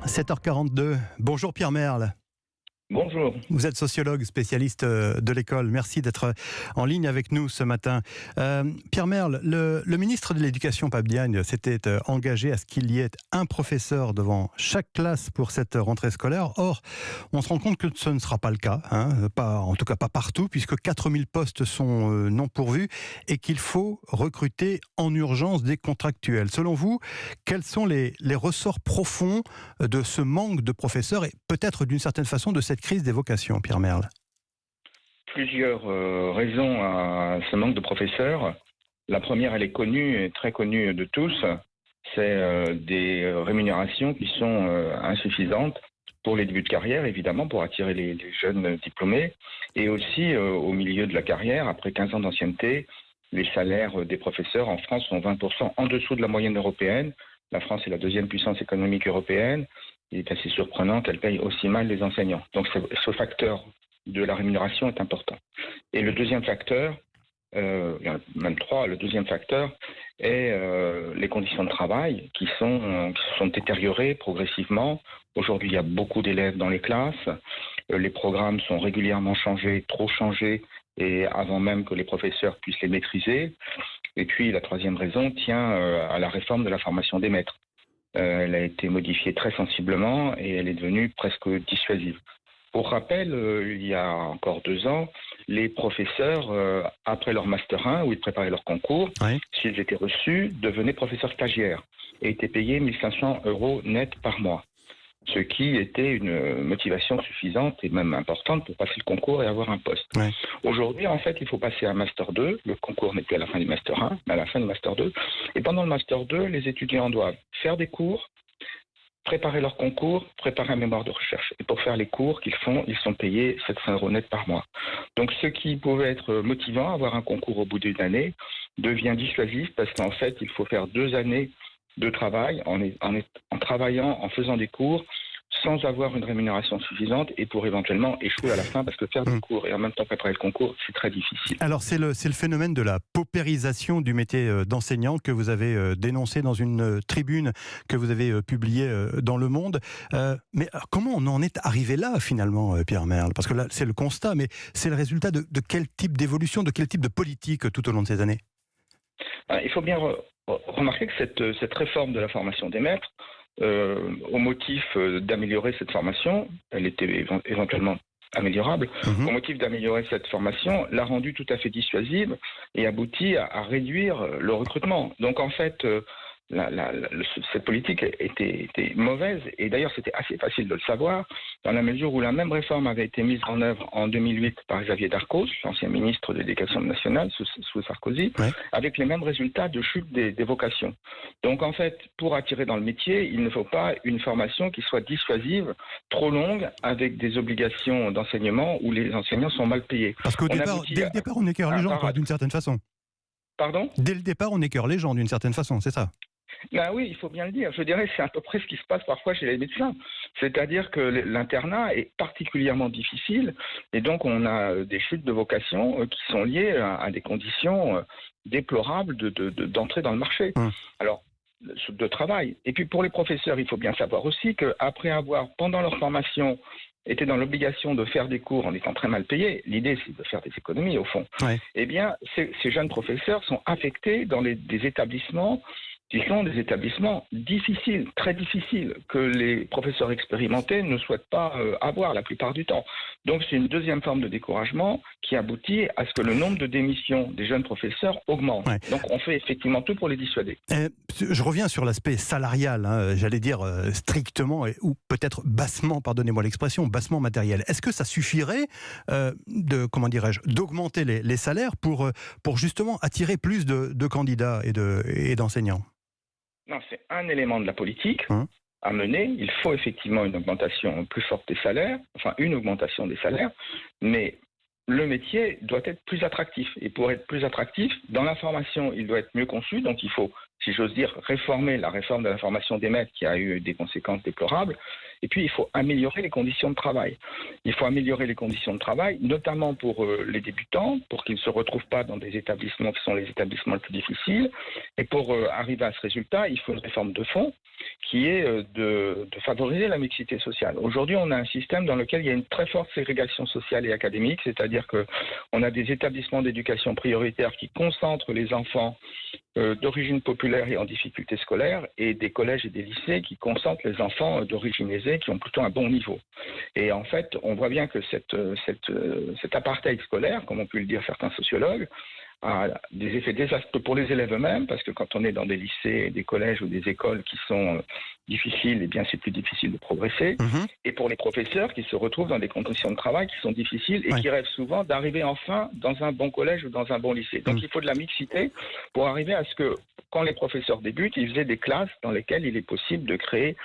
7h42. Bonjour Pierre Merle. Bonjour. Vous êtes sociologue, spécialiste de l'école. Merci d'être en ligne avec nous ce matin. Pierre Merle, le ministre de l'Éducation, Pape Diagne, s'était engagé à ce qu'il y ait un professeur devant chaque classe pour cette rentrée scolaire. Or, on se rend compte que ce ne sera pas le cas, en tout cas pas partout, puisque 4000 postes sont non pourvus et qu'il faut recruter en urgence des contractuels. Selon vous, quels sont les ressorts profonds de ce manque de professeurs et peut-être d'une certaine façon de cette crise des vocations, Pierre Merle? Plusieurs raisons à ce manque de professeurs. La première, elle est connue et très connue de tous, c'est des rémunérations qui sont insuffisantes pour les débuts de carrière, évidemment, pour attirer les jeunes diplômés, et aussi au milieu de la carrière, après 15 ans d'ancienneté, les salaires des professeurs en France sont 20% en dessous de la moyenne européenne. La France est la deuxième puissance économique européenne. Il est assez surprenant qu'elle paye aussi mal les enseignants. Donc ce facteur de la rémunération est important. Et le deuxième facteur, il y en a même trois, le deuxième facteur est les conditions de travail qui se sont détériorées progressivement. Aujourd'hui, il y a beaucoup d'élèves dans les classes. Les programmes sont régulièrement changés, trop changés, et avant même que les professeurs puissent les maîtriser. Et puis la troisième raison tient à la réforme de la formation des maîtres. Elle a été modifiée très sensiblement et elle est devenue presque dissuasive. Pour rappel, il y a encore 2 ans, les professeurs, après leur Master 1, où ils préparaient leur concours, s'ils étaient reçus, devenaient professeurs stagiaires et étaient payés 1 500 € net par mois. Ce qui était une motivation suffisante et même importante pour passer le concours et avoir un poste. Aujourd'hui, en fait, il faut passer à un Master 2. Le concours n'est plus à la fin du Master 1, mais à la fin du Master 2. Et pendant le Master 2, les étudiants doivent faire des cours, préparer leur concours, préparer un mémoire de recherche. Et pour faire les cours qu'ils font, ils sont payés 700 € net par mois. Donc ce qui pouvait être motivant, avoir un concours au bout d'une année, devient dissuasif parce qu'en fait, il faut faire 2 années de travail en travaillant, en faisant des cours, sans avoir une rémunération suffisante et pour éventuellement échouer à la fin, parce que faire des cours et en même temps préparer le concours, c'est très difficile. Alors c'est le phénomène de la paupérisation du métier d'enseignant que vous avez dénoncé dans une tribune que vous avez publiée dans Le Monde. Mais comment on en est arrivé là finalement, Pierre Merle? Parce que là c'est le constat, mais c'est le résultat de quel type d'évolution, de quel type de politique tout au long de ces années? Il faut bien remarquer que cette réforme de la formation des maîtres, au motif d'améliorer cette formation, elle était éventuellement améliorable, au motif d'améliorer cette formation, l'a rendue tout à fait dissuasive et aboutit à réduire le recrutement. Donc en fait, cette politique était mauvaise, et d'ailleurs c'était assez facile de le savoir, dans la mesure où la même réforme avait été mise en œuvre en 2008 par Xavier Darcos, l'ancien ministre de l'Éducation nationale sous Sarkozy, avec les mêmes résultats de chute des vocations. Donc en fait, pour attirer dans le métier, il ne faut pas une formation qui soit dissuasive, trop longue, avec des obligations d'enseignement où les enseignants sont mal payés. Parce qu'au départ, dès le départ, on écœure les gens, d'une certaine façon. Pardon ? Dès le départ, on écœure les gens, d'une certaine façon, c'est ça? Ben oui, il faut bien le dire. Je dirais que c'est à peu près ce qui se passe parfois chez les médecins. C'est-à-dire que l'internat est particulièrement difficile et donc on a des chutes de vocation qui sont liées à des conditions déplorables d'entrée dans le marché. Alors, de travail. Et puis pour les professeurs, il faut bien savoir aussi qu'après avoir, pendant leur formation, été dans l'obligation de faire des cours en étant très mal payés, l'idée c'est de faire des économies au fond, eh bien ces jeunes professeurs sont affectés dans des établissements qui sont des établissements difficiles, très difficiles, que les professeurs expérimentés ne souhaitent pas avoir la plupart du temps. Donc c'est une deuxième forme de découragement qui aboutit à ce que le nombre de démissions des jeunes professeurs augmente. Donc on fait effectivement tout pour les dissuader. Je reviens sur l'aspect salarial, j'allais dire strictement, ou peut-être bassement, pardonnez-moi l'expression, bassement matériel. Est-ce que ça suffirait d'augmenter les salaires pour justement attirer plus de candidats et d'enseignants? Non, c'est un élément de la politique à mener. Il faut effectivement une augmentation plus forte des salaires, une augmentation des salaires, mais le métier doit être plus attractif. Et pour être plus attractif, dans la formation, il doit être mieux conçu. Donc il faut, si j'ose dire, réformer la réforme de la formation des maîtres qui a eu des conséquences déplorables. Et puis, il faut améliorer les conditions de travail. Il faut améliorer les conditions de travail, notamment pour les débutants, pour qu'ils ne se retrouvent pas dans des établissements qui sont les établissements les plus difficiles. Et pour arriver à ce résultat, il faut une réforme de fond qui est de favoriser la mixité sociale. Aujourd'hui, on a un système dans lequel il y a une très forte ségrégation sociale et académique, c'est-à-dire qu'on a des établissements d'éducation prioritaire qui concentrent les enfants d'origine populaire et en difficulté scolaire, et des collèges et des lycées qui concentrent les enfants d'origine aisée qui ont plutôt un bon niveau. Et en fait, on voit bien que cet apartheid scolaire, comme ont pu le dire certains sociologues, a des effets désastreux pour les élèves eux-mêmes, parce que quand on est dans des lycées, des collèges ou des écoles qui sont difficiles, eh bien c'est plus difficile de progresser. Et pour les professeurs qui se retrouvent dans des conditions de travail qui sont difficiles et qui rêvent souvent d'arriver enfin dans un bon collège ou dans un bon lycée. Donc il faut de la mixité pour arriver à ce que, quand les professeurs débutent, ils aient des classes dans lesquelles il est possible de créer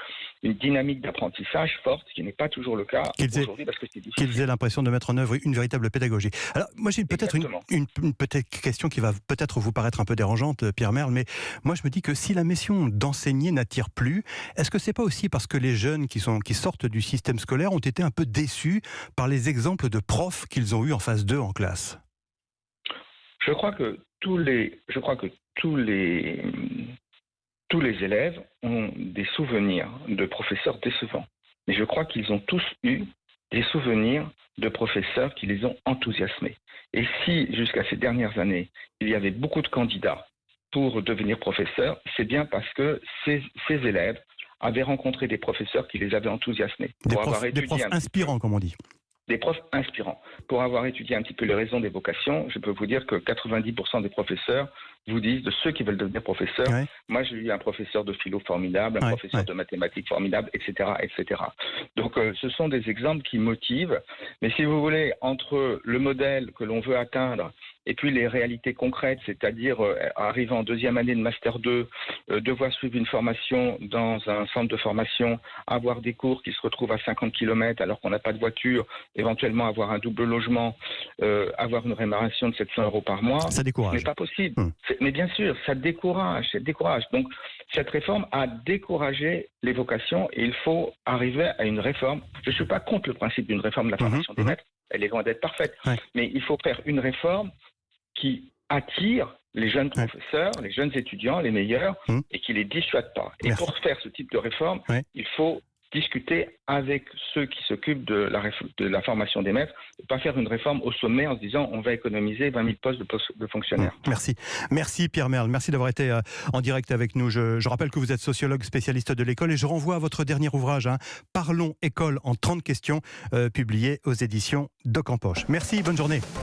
une dynamique d'apprentissage forte, ce qui n'est pas toujours le cas aujourd'hui parce que c'est difficile. Qu'ils aient l'impression de mettre en œuvre une véritable pédagogie. Alors, moi, j'ai peut-être une petite question qui va peut-être vous paraître un peu dérangeante, Pierre Merle, mais moi, je me dis que si la mission d'enseigner n'attire plus, est-ce que c'est pas aussi parce que les jeunes qui sortent du système scolaire ont été un peu déçus par les exemples de profs qu'ils ont eus en face d'eux en classe? Je crois que tous les élèves ont des souvenirs de professeurs décevants. Mais je crois qu'ils ont tous eu des souvenirs de professeurs qui les ont enthousiasmés. Et si, jusqu'à ces dernières années, il y avait beaucoup de candidats pour devenir professeurs, c'est bien parce que ces élèves avaient rencontré des professeurs qui les avaient enthousiasmés. Des profs inspirants, comme on dit. Des profs inspirants. Pour avoir étudié un petit peu les raisons des vocations, je peux vous dire que 90% des professeurs vous disent, de ceux qui veulent devenir professeurs, moi j'ai eu un professeur de philo formidable, un professeur de mathématiques formidable, etc., etc. Donc ce sont des exemples qui motivent, mais si vous voulez, entre le modèle que l'on veut atteindre et puis les réalités concrètes, c'est-à-dire arriver en deuxième année de Master 2, devoir suivre une formation dans un centre de formation, avoir des cours qui se retrouvent à 50 km alors qu'on n'a pas de voiture, éventuellement avoir un double logement, avoir une rémunération de 700 € par mois, ça décourage. Ce n'est pas possible. Mais bien sûr, ça décourage. Donc cette réforme a découragé les vocations et il faut arriver à une réforme. Je ne suis pas contre le principe d'une réforme de la formation des maîtres, elle est loin d'être parfaite, mais il faut faire une réforme qui attire les jeunes professeurs, les jeunes étudiants, les meilleurs, et qui les dissuade pas. Et pour faire ce type de réforme, il faut discuter avec ceux qui s'occupent de la formation des maîtres, et pas faire une réforme au sommet en se disant on va économiser 20 000 postes de fonctionnaires. Merci Pierre Merle, merci d'avoir été en direct avec nous. Je rappelle que vous êtes sociologue spécialiste de l'école et je renvoie à votre dernier ouvrage, Parlons école en 30 questions, publié aux éditions Doc en Poche. Merci, bonne journée.